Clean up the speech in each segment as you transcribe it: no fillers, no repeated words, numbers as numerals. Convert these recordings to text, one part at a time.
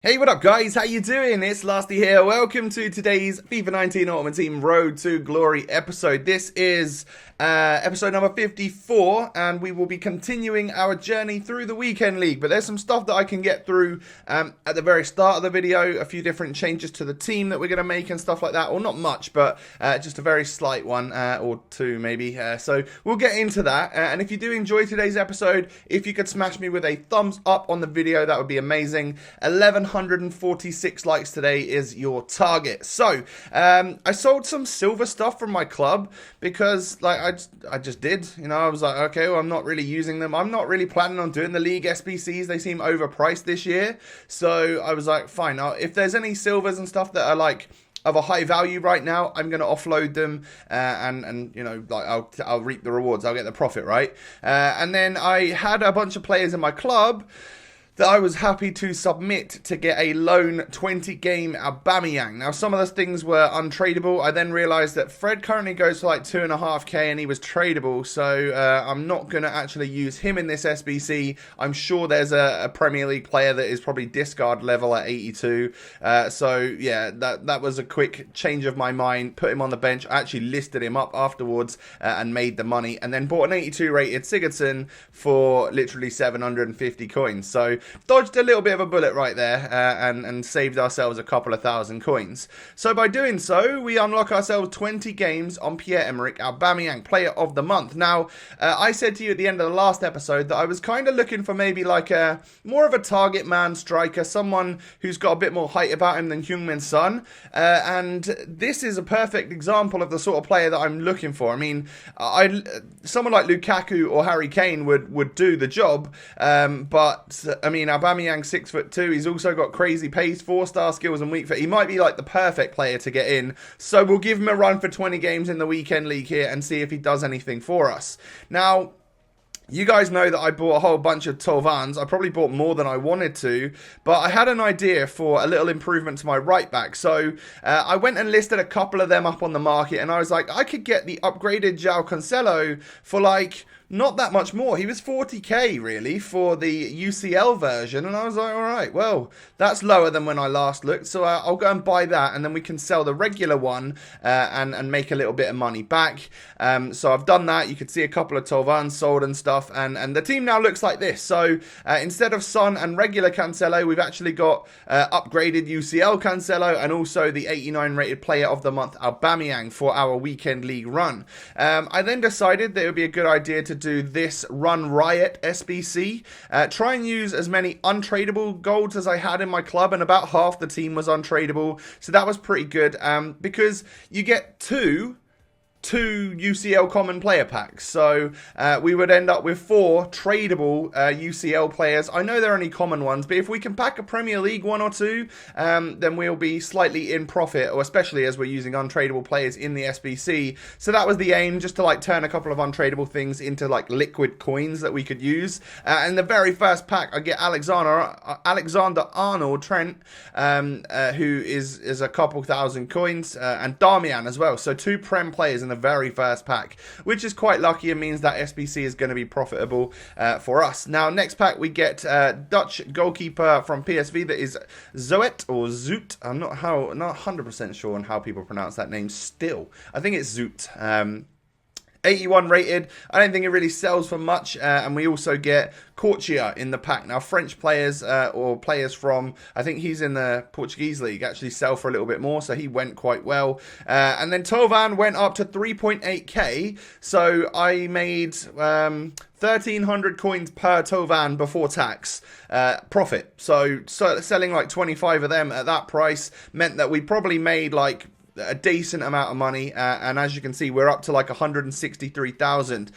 Hey, what up guys? How you doing? It's Lasty here. Welcome to today's FIFA 19 Ultimate Team Road to Glory episode. This is episode number 54, and we will be continuing our journey through the weekend league. But there's some stuff that I can get through at the very start of the video, a few different changes to the team that we're going to make and stuff like that. Or not much, but just a very slight one or two maybe. So we'll get into that. And if you do enjoy today's episode, if you could smash me with a thumbs up on the video, that would be amazing. 146 likes today is your target. So I sold some silver stuff from my club because I just did, I was like, okay, well, I'm not really using them. I'm not really planning on doing the league SBCs. They seem overpriced this year. So I was like, fine, now if there's any silvers and stuff that are like of a high value right now, I'm going to offload them and I'll reap the rewards. I'll get the profit, right? And then I had a bunch of players in my club that I was happy to submit to get a loan 20-game Aubameyang. Now, some of those things were untradeable. I then realised that Fred currently goes for like 2.5k and he was tradable, so I'm not going to actually use him in this SBC. I'm sure there's a Premier League player that is probably discard level at 82. So, yeah, that was a quick change of my mind. Put him on the bench. I actually listed him up afterwards and made the money, and then bought an 82 rated Sigurdsson for literally 750 coins. So, dodged a little bit of a bullet right there and saved ourselves a couple of thousand coins. So by doing so, we unlock ourselves 20 games on Pierre-Emerick Aubameyang, Player of the Month. Now, I said to you at the end of the last episode that I was kind of looking for maybe like a more of a target man striker, someone who's got a bit more height about him than Heung-min Son. And this is a perfect example of the sort of player that I'm looking for. I mean, someone like Lukaku or Harry Kane would do the job, but I mean, Aubameyang 6'2", he's also got crazy pace, 4-star skills and weak foot. He might be like the perfect player to get in. So we'll give him a run for 20 games in the weekend league here and see if he does anything for us. Now, you guys know that I bought a whole bunch of Tovans. I probably bought more than I wanted to, but I had an idea for a little improvement to my right back. So I went and listed a couple of them up on the market, and I was like, I could get the upgraded João Cancelo for like not that much more. He was 40k really for the UCL version, and I was like, all right, well, that's lower than when I last looked, so I'll go and buy that, and then we can sell the regular one and make a little bit of money back. So I've done that. You could see a couple of Tovans sold and stuff, and the team now looks like this. So instead of Son and regular Cancelo, we've actually got upgraded UCL Cancelo and also the 89 rated Player of the Month Aubameyang for our weekend league run. I then decided that it would be a good idea to do this Run Riot SBC. Try and use as many untradeable golds as I had in my club, and about half the team was untradeable, so that was pretty good because you get two UCL common player packs, so we would end up with 4 tradable UCL players. I know they're only common ones, but if we can pack a Premier League one or two, then we'll be slightly in profit, or especially as we're using untradeable players in the SBC. So that was the aim, just to like turn a couple of untradeable things into like liquid coins that we could use. And the very first pack, I get Alexander-Arnold Trent, who is a couple thousand coins, and Darmian as well. So 2 Prem players in the very first pack, which is quite lucky and means that SBC is going to be profitable for us. Now, next pack we get Dutch goalkeeper from PSV, that is Zoet or Zoot. I'm not 100% sure on how people pronounce that name still. I think it's Zoot. 81 rated. I don't think it really sells for much, and we also get Corchia in the pack. Now, French players or players from, I think he's in the Portuguese league, actually sell for a little bit more, so he went quite well. And then Tovan went up to 3.8k, so I made 1,300 coins per Tovan before tax profit. So selling like 25 of them at that price meant that we probably made like a decent amount of money, and as you can see, we're up to like 163,000.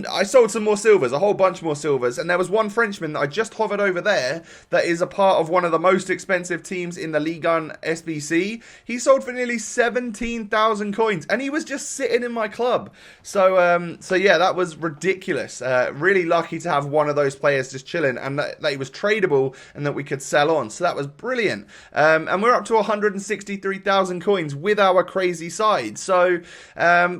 I sold some more silvers, a whole bunch more silvers, and there was one Frenchman that I just hovered over there that is a part of one of the most expensive teams in the Ligue 1 SBC. He sold for nearly 17,000 coins, and he was just sitting in my club. So yeah, that was ridiculous. Really lucky to have one of those players just chilling, and that he was tradable and that we could sell on. So that was brilliant. And we're up to 163,000 coins with our our crazy side. So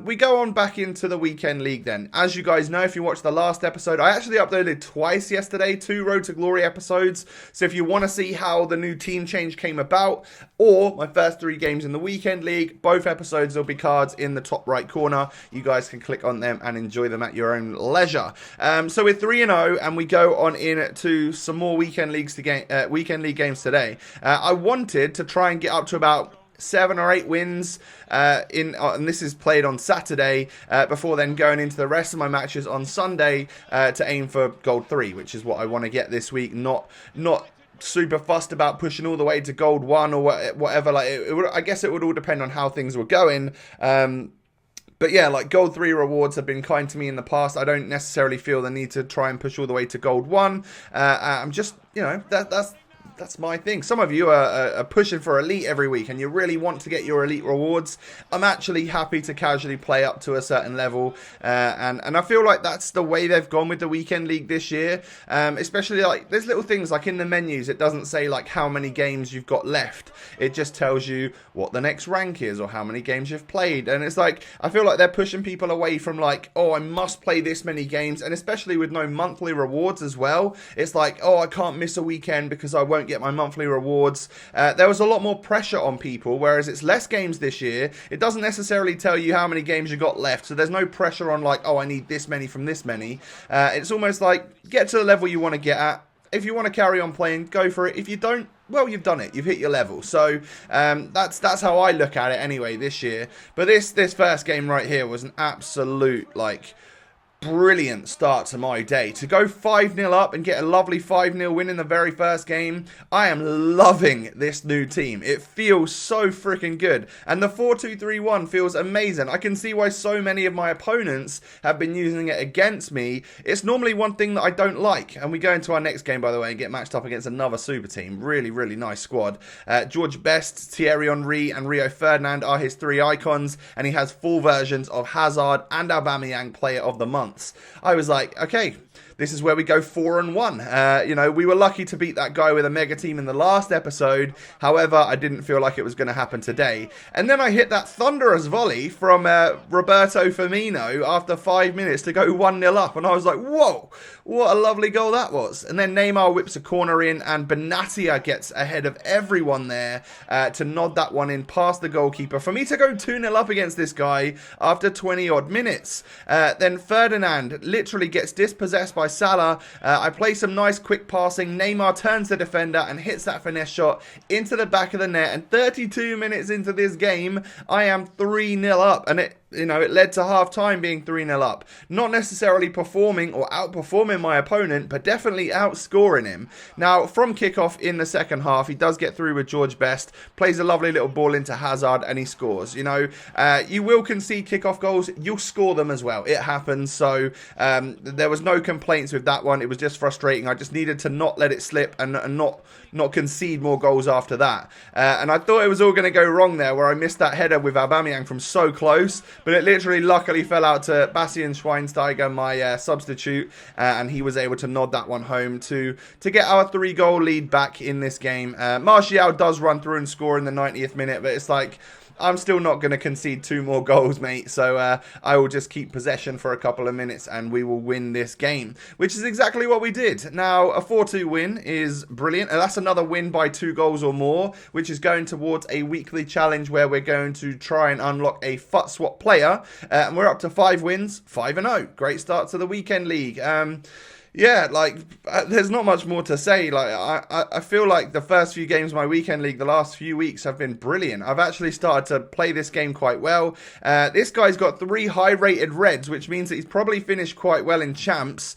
we go on back into the weekend league then. As you guys know, if you watched the last episode, I actually uploaded twice yesterday, 2 Road to Glory episodes. So if you want to see how the new team change came about, or my first 3 games in the weekend league, both episodes will be cards in the top right corner. You guys can click on them and enjoy them at your own leisure. So we're 3-0 and we go on into some more weekend league games today. I wanted to try and get up to about 7 or 8 wins and this is played on Saturday before then going into the rest of my matches on Sunday to aim for gold 3, which is what I want to get this week. Not super fussed about pushing all the way to gold 1 or whatever. Like I guess it would all depend on how things were going. But yeah, like gold 3 rewards have been kind to me in the past. I don't necessarily feel the need to try and push all the way to gold 1. I'm just, you know, that's my thing. Some of you are pushing for elite every week and you really want to get your elite rewards. I'm actually happy to casually play up to a certain level, and I feel like that's the way they've gone with the weekend league this year. Especially like there's little things like in the menus, it doesn't say like how many games you've got left. It just tells you what the next rank is or how many games you've played. And it's like I feel like they're pushing people away from like, oh, I must play this many games, and especially with no monthly rewards as well. It's like, oh, I can't miss a weekend because I won't get my monthly rewards. There was a lot more pressure on people, whereas it's less games this year. It doesn't necessarily tell you how many games you got left, so there's no pressure on like, oh, I need this many from this many. It's almost like get to the level you want to get at. If you want to carry on playing, go for it. If you don't, well, you've done it. You've hit your level. So that's how I look at it anyway this year. But this first game right here was an absolute like brilliant start to my day. To go 5-0 up and get a lovely 5-0 win in the very first game, I am loving this new team. It feels so freaking good. And the 4-2-3-1 feels amazing. I can see why so many of my opponents have been using it against me. It's normally one thing that I don't like. And we go into our next game, by the way, and get matched up against another super team. Really, really nice squad. George Best, Thierry Henry, and Rio Ferdinand are his 3 icons. And he has full versions of Hazard and Aubameyang Player of the Month. I was like, okay, this is where we go 4-1. You know, we were lucky to beat that guy with a mega team in the last episode. However, I didn't feel like it was going to happen today. And then I hit that thunderous volley from Roberto Firmino after 5 minutes to go 1-0 up. And I was like, whoa, what a lovely goal that was. And then Neymar whips a corner in and Benatia gets ahead of everyone there to nod that one in past the goalkeeper. For me to go 2-0 up against this guy after 20 odd minutes. Then Ferdinand literally gets dispossessed by Salah. I play some nice quick passing. Neymar turns the defender and hits that finesse shot into the back of the net. And 32 minutes into this game, I am 3-0 up. And it led to half time being 3-0 up. Not necessarily performing or outperforming my opponent, but definitely outscoring him. Now, from kickoff in the second half, he does get through with George Best, plays a lovely little ball into Hazard, and he scores. You know, you will concede kickoff goals, you'll score them as well. It happens, so there was no complaints with that one. It was just frustrating. I just needed to not let it slip and not concede more goals after that. And I thought it was all going to go wrong there, where I missed that header with Aubameyang from so close. But it literally luckily fell out to Bastian Schweinsteiger, my substitute, and he was able to nod that one home to get our 3-goal lead back in this game. Martial does run through and score in the 90th minute, but it's like, I'm still not going to concede 2 more goals, mate. So I will just keep possession for a couple of minutes and we will win this game, which is exactly what we did. Now, a 4-2 win is brilliant. And that's another win by 2 goals or more, which is going towards a weekly challenge where we're going to try and unlock a FUT swap player. And we're up to 5 wins, 5-0. Great start to the weekend league. Yeah, like, there's not much more to say. Like, I feel like the first few games of my weekend league, the last few weeks have been brilliant. I've actually started to play this game quite well. This guy's got 3 high-rated reds, which means that he's probably finished quite well in champs.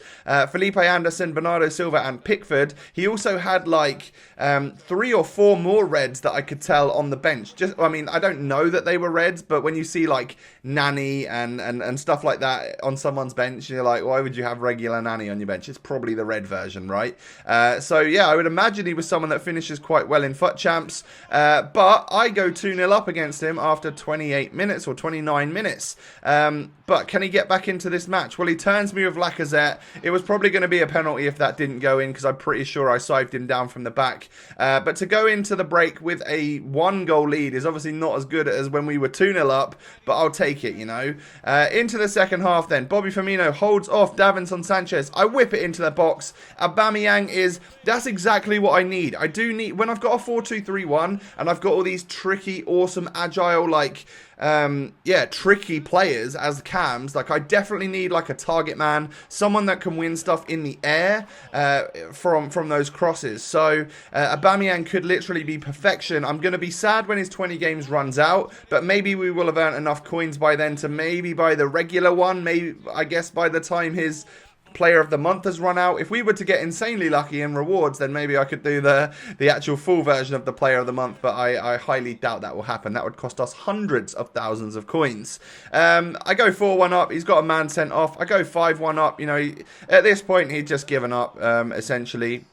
Felipe Anderson, Bernardo Silva, and Pickford. He also had, like, 3 or 4 more reds that I could tell on the bench. I mean, I don't know that they were reds, but when you see, like, Nani and stuff like that on someone's bench, you're like, why would you have regular Nani on your bench? bench. It's probably the red version, right? So yeah, I would imagine he was someone that finishes quite well in FUT Champs. But I go 2-0 up against him after 28 minutes or 29 minutes. But can he get back into this match? Well, he turns me with Lacazette. It was probably going to be a penalty if that didn't go in, because I'm pretty sure I sived him down from the back. But to go into the break with a 1-goal lead is obviously not as good as when we were 2-0 up, but I'll take it, you know. Into the second half then, Bobby Firmino holds off Davinson Sanchez. I whip it into the box. Aubameyang that's exactly what I need. I do need, when I've got a 4-2-3-1 and I've got all these tricky, awesome, agile, like, tricky players as cams, like I definitely need like a target man, someone that can win stuff in the air from those crosses. So Aubameyang could literally be perfection. I'm going to be sad when his 20 games runs out, but maybe we will have earned enough coins by then to maybe buy the regular one. Maybe, I guess, by the time his Player of the Month has run out. If we were to get insanely lucky in rewards, then maybe I could do the actual full version of the Player of the Month, but I highly doubt that will happen. That would cost us hundreds of thousands of coins. I go 4-1 up. He's got a man sent off. I go 5-1 up. You know, at this point, he'd just given up, essentially.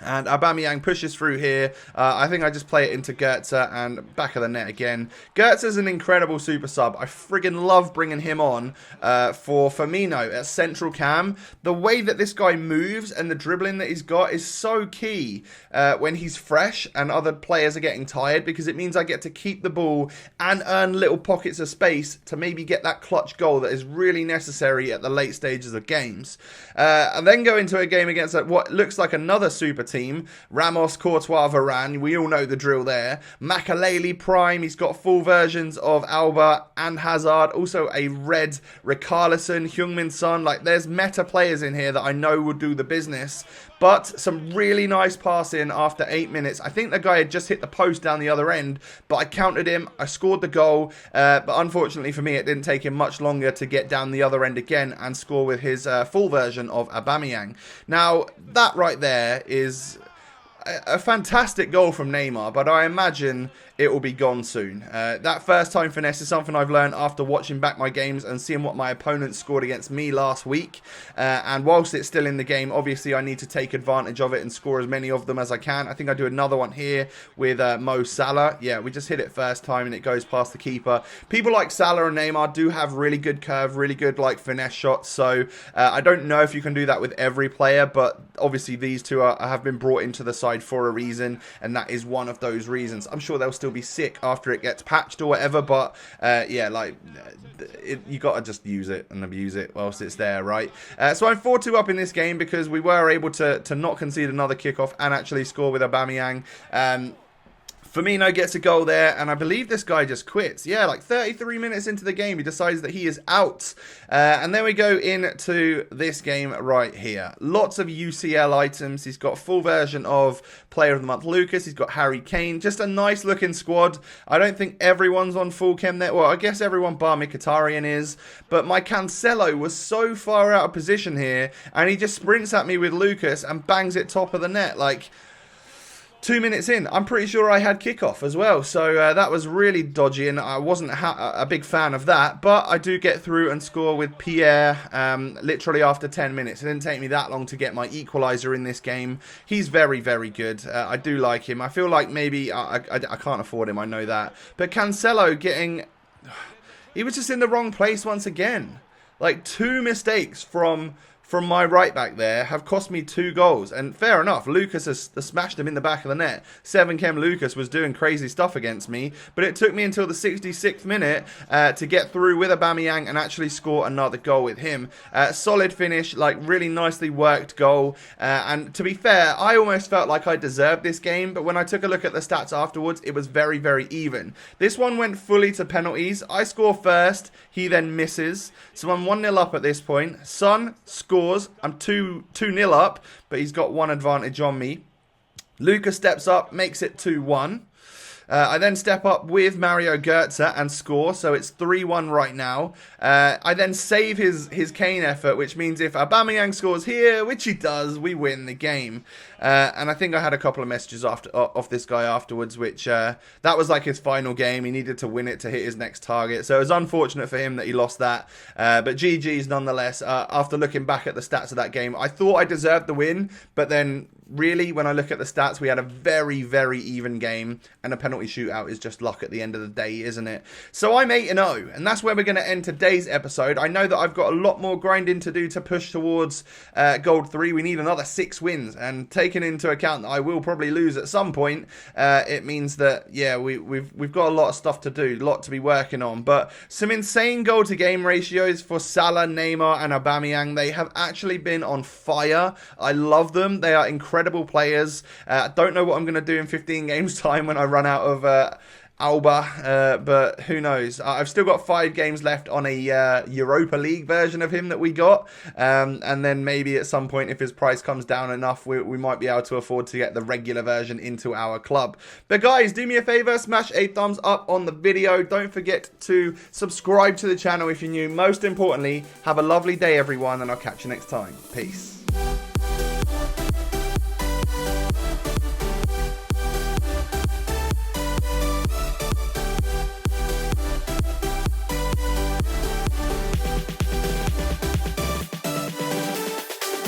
And Aubameyang pushes through here. I think I just play it into Goetze and back of the net again. Goetze's an incredible super sub. I friggin' love bringing him on for Firmino at central cam. The way that this guy moves and the dribbling that he's got is so key when he's fresh and other players are getting tired, because it means I get to keep the ball and earn little pockets of space to maybe get that clutch goal that is really necessary at the late stages of games. And then go into a game against what looks like another super team. Ramos, Courtois, Varane. We all know the drill there. Makaleli Prime. He's got full versions of Alba and Hazard. Also a red Richarlison, Heung-min Son. Like, there's meta players in here that I know will do the business. But some really nice passing after 8 minutes. I think the guy had just hit the post down the other end, but I countered him. I scored the goal. But unfortunately for me, it didn't take him much longer to get down the other end again and score with his full version of Aubameyang. Now, that right there is a fantastic goal from Neymar, but I imagine it will be gone soon. That first time finesse is something I've learned after watching back my games and seeing what my opponents scored against me last week. And whilst it's still in the game, obviously I need to take advantage of it and score as many of them as I can. I think I do another one here with Mo Salah. Yeah, we just hit it first time and it goes past the keeper. People like Salah and Neymar do have really good curve, really good like finesse shots. So I don't know if you can do that with every player, but obviously these two have been brought into the side for a reason, and that is one of those reasons. I'm sure they'll still be sick after it gets patched or whatever, but yeah, like you gotta just use it and abuse it whilst it's there, right? So I'm 4-2 up in this game because we were able to not concede another kickoff and actually score with Aubameyang. Firmino gets a goal there, and I believe this guy just quits. Yeah, like 33 minutes into the game, he decides that he is out. And then we go into this game right here. Lots of UCL items. He's got a full version of Player of the Month Lucas. He's got Harry Kane. Just a nice looking squad. I don't think everyone's on full chem there. Well, I guess everyone bar Mkhitaryan is. But my Cancelo was so far out of position here, and he just sprints at me with Lucas and bangs it top of the net. Like, 2 minutes in, I'm pretty sure I had kickoff as well. So that was really dodgy, and I wasn't a big fan of that. But I do get through and score with Pierre literally after 10 minutes. It didn't take me that long to get my equaliser in this game. He's very, very good. I do like him. I feel like maybe I can't afford him, I know that. But Cancelo getting... He was just in the wrong place once again. Like, 2 mistakes from my right back there have cost me 2 goals. And fair enough, Lucas has smashed him in the back of the net. 7 Chem Lucas was doing crazy stuff against me, but it took me until the 66th minute to get through with Aubameyang and actually score another goal with him. Solid finish, like really nicely worked goal. And to be fair, I almost felt like I deserved this game, but when I took a look at the stats afterwards, it was very, very even. This one went fully to penalties. I score first, he then misses. So I'm 1-0 up at this point. Son scores. I'm 2-0 up, but he's got 1 advantage on me. Lucas steps up, makes it 2-1. I then step up with Mario Goetze and score, so it's 3-1 right now. I then save his Kane effort, which means if Aubameyang scores here, which he does, we win the game. And I think I had a couple of messages off this guy afterwards, which that was like his final game. He needed to win it to hit his next target. So it was unfortunate for him that he lost that. But GG's nonetheless. After looking back at the stats of that game, I thought I deserved the win, but then really, when I look at the stats, we had a very, very even game, and a penalty shootout is just luck at the end of the day, isn't it? So I'm 8-0, and that's where we're going to end today's episode. I know that I've got a lot more grinding to do to push towards Gold 3. We need another 6 wins, and taking into account that I will probably lose at some point, it means that, yeah, we've got a lot of stuff to do, a lot to be working on. But some insane goal-to-game ratios for Salah, Neymar, and Aubameyang. They have actually been on fire. I love them. They are incredible players. Don't know what I'm going to do in 15 games time when I run out of Alba, but who knows. I've still got 5 games left on a Europa League version of him that we got, and then maybe at some point, if his price comes down enough, we might be able to afford to get the regular version into our club. But guys, do me a favor, smash a thumbs up on the video. Don't forget to subscribe to the channel if you're new. Most importantly, have a lovely day everyone, and I'll catch you next time. Peace.